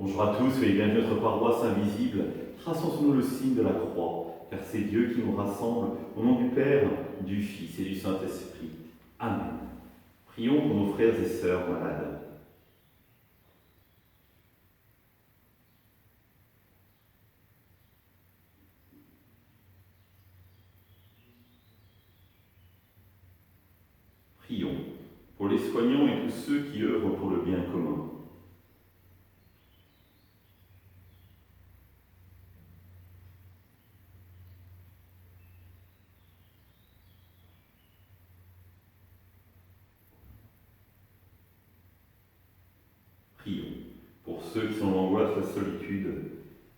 Bonjour à tous, soyez bienvenus à notre paroisse invisible. Traçons sur nous le signe de la croix, car c'est Dieu qui nous rassemble au nom du Père, du Fils et du Saint-Esprit. Amen. Prions pour nos frères et sœurs malades. Prions pour les soignants et tous ceux qui œuvrent pour le bien commun. Prions pour ceux qui sont dans l'angoisse, la solitude,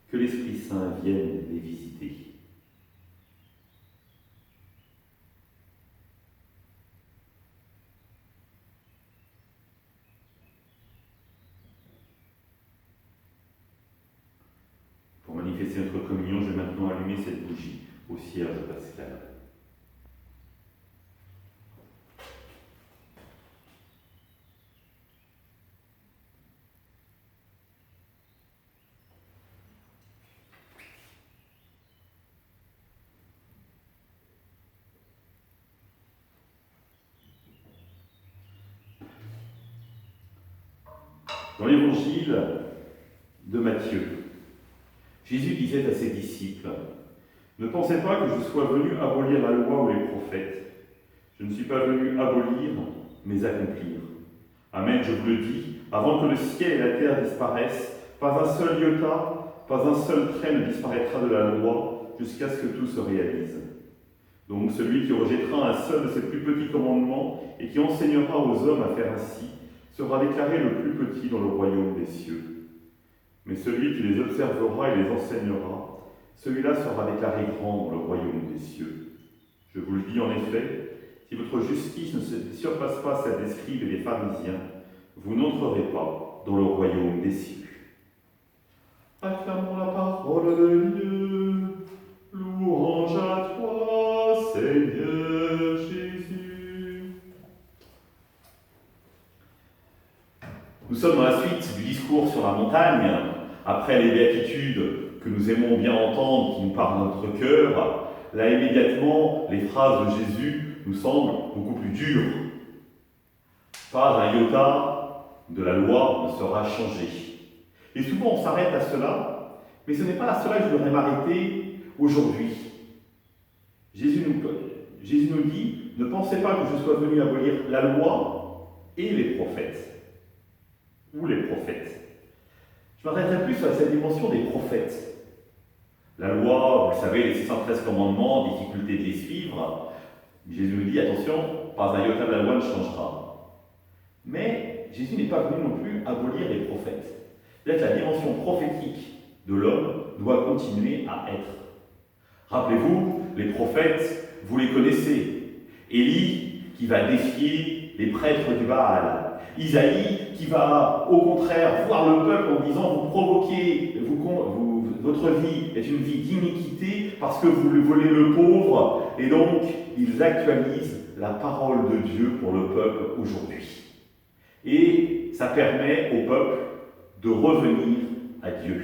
que l'Esprit Saint vienne les visiter. Pour manifester notre communion, je vais maintenant allumer cette bougie au cierge pascal. Dans l'évangile de Matthieu, Jésus disait à ses disciples : « Ne pensez pas que je sois venu abolir la loi ou les prophètes. Je ne suis pas venu abolir, mais accomplir. Amen, je vous le dis, avant que le ciel et la terre disparaissent, pas un seul iota, pas un seul trait ne disparaîtra de la loi, jusqu'à ce que tout se réalise. Donc celui qui rejettera un seul de ses plus petits commandements et qui enseignera aux hommes à faire ainsi, sera déclaré le plus petit dans le royaume des cieux. Mais celui qui les observera et les enseignera, celui-là sera déclaré grand dans le royaume des cieux. Je vous le dis en effet, si votre justice ne surpasse pas celle des scribes et des pharisiens, vous n'entrerez pas dans le royaume des cieux. » Acclamons la parole de Dieu. Louange à toi, Seigneur Jésus. Nous sommes dans la suite du discours sur la montagne, après les béatitudes que nous aimons bien entendre, qui nous parlent à notre cœur. Là, immédiatement, les phrases de Jésus nous semblent beaucoup plus dures. Pas un iota de la loi ne sera changé. Et souvent, on s'arrête à cela, mais ce n'est pas à cela que je voudrais m'arrêter aujourd'hui. Jésus nous dit : ne pensez pas que je sois venu abolir la loi et les prophètes. Ou les prophètes. Je m'arrêterai plus à cette dimension des prophètes. La loi, vous le savez, les 613 commandements, difficulté de les suivre. Jésus nous dit : attention, pas un iota de la loi ne changera. Mais Jésus n'est pas venu non plus abolir les prophètes. C'est-à-dire que la dimension prophétique de l'homme doit continuer à être. Rappelez-vous, les prophètes, vous les connaissez. Élie qui va défier les prêtres du Baal. Isaïe qui va au contraire voir le peuple en disant : vous provoquez, votre vie est une vie d'iniquité parce que vous volez le pauvre. Et donc, ils actualisent la parole de Dieu pour le peuple aujourd'hui. Et ça permet au peuple de revenir à Dieu.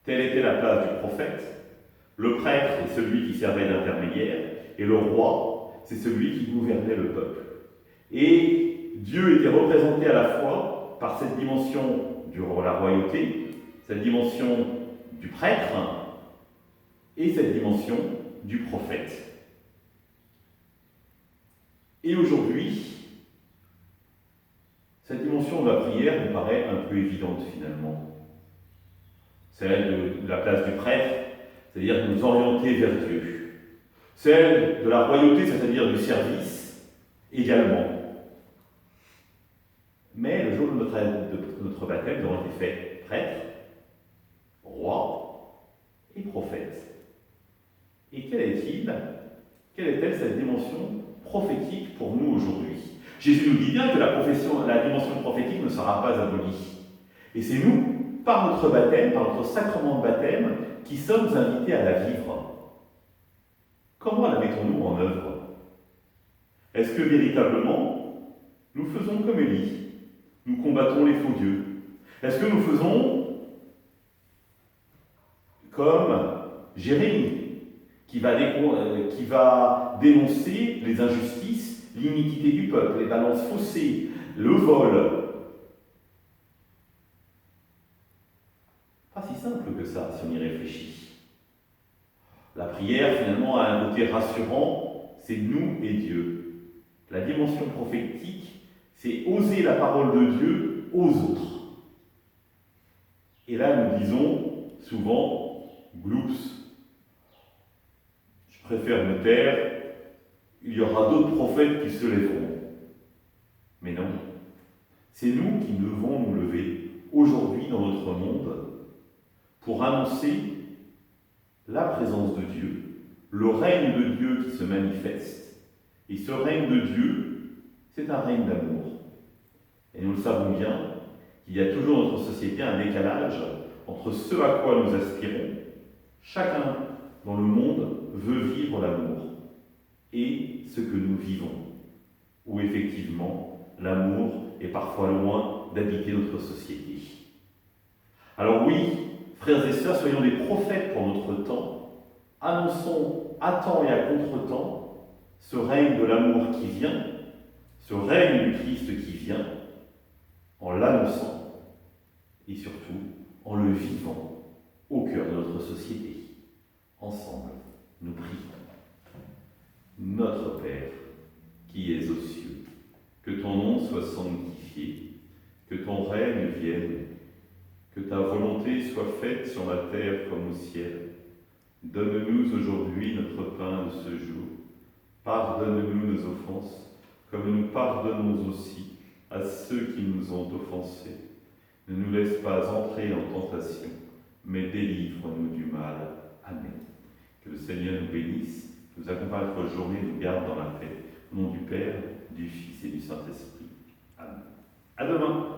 Telle était la place du prophète. Le prêtre est celui qui servait d'intermédiaire, et le roi, c'est celui qui gouvernait le peuple. Et Dieu était représenté à la fois par cette dimension de la royauté, cette dimension du prêtre, et cette dimension du prophète. Et aujourd'hui, cette dimension de la prière nous paraît un peu évidente finalement. Celle de la place du prêtre, c'est-à-dire de nous orienter vers Dieu. Celle de la royauté, c'est-à-dire du service, également. Mais le jour de notre baptême, nous avons été faits prêtres, rois et prophètes. Et quelle est-elle cette dimension prophétique pour nous aujourd'hui ? Jésus nous dit bien que la dimension prophétique ne sera pas abolie. Et c'est nous, par notre baptême, par notre sacrement de baptême, qui sommes invités à la vivre. Comment la mettons-nous en œuvre ? Est-ce que véritablement, nous faisons comme Élie ? Nous combattons les faux dieux. Est-ce que nous faisons comme Jérémie, qui va dénoncer les injustices, l'iniquité du peuple, les balances faussées, le vol? Pas si simple que ça, si on y réfléchit. La prière, finalement, a un côté rassurant, c'est nous et Dieu. La dimension prophétique, c'est oser la parole de Dieu aux autres. Et là, nous disons souvent, gloops, je préfère me taire, il y aura d'autres prophètes qui se lèveront. Mais non, c'est nous qui devons nous lever aujourd'hui dans notre monde pour annoncer la présence de Dieu, le règne de Dieu qui se manifeste. Et ce règne de Dieu, c'est un règne d'amour. Et nous le savons bien, qu'il y a toujours dans notre société un décalage entre ce à quoi nous aspirons. Chacun dans le monde veut vivre l'amour et ce que nous vivons, où effectivement l'amour est parfois loin d'habiter notre société. Alors oui, frères et sœurs, soyons des prophètes pour notre temps, annonçons à temps et à contre-temps ce règne de l'amour qui vient, ce règne du Christ qui vient, en l'annonçant et surtout en le vivant au cœur de notre société. Ensemble, nous prions. Notre Père, qui es aux cieux, que ton nom soit sanctifié, que ton règne vienne, que ta volonté soit faite sur la terre comme au ciel. Donne-nous aujourd'hui notre pain de ce jour. Pardonne-nous nos offenses, comme nous pardonnons aussi à ceux qui nous ont offensés. Ne nous laisse pas entrer en tentation, mais délivre-nous du mal. Amen. Que le Seigneur nous bénisse, nous accompagne notre journée, nous garde dans la paix. Au nom du Père, du Fils et du Saint-Esprit. Amen. À demain.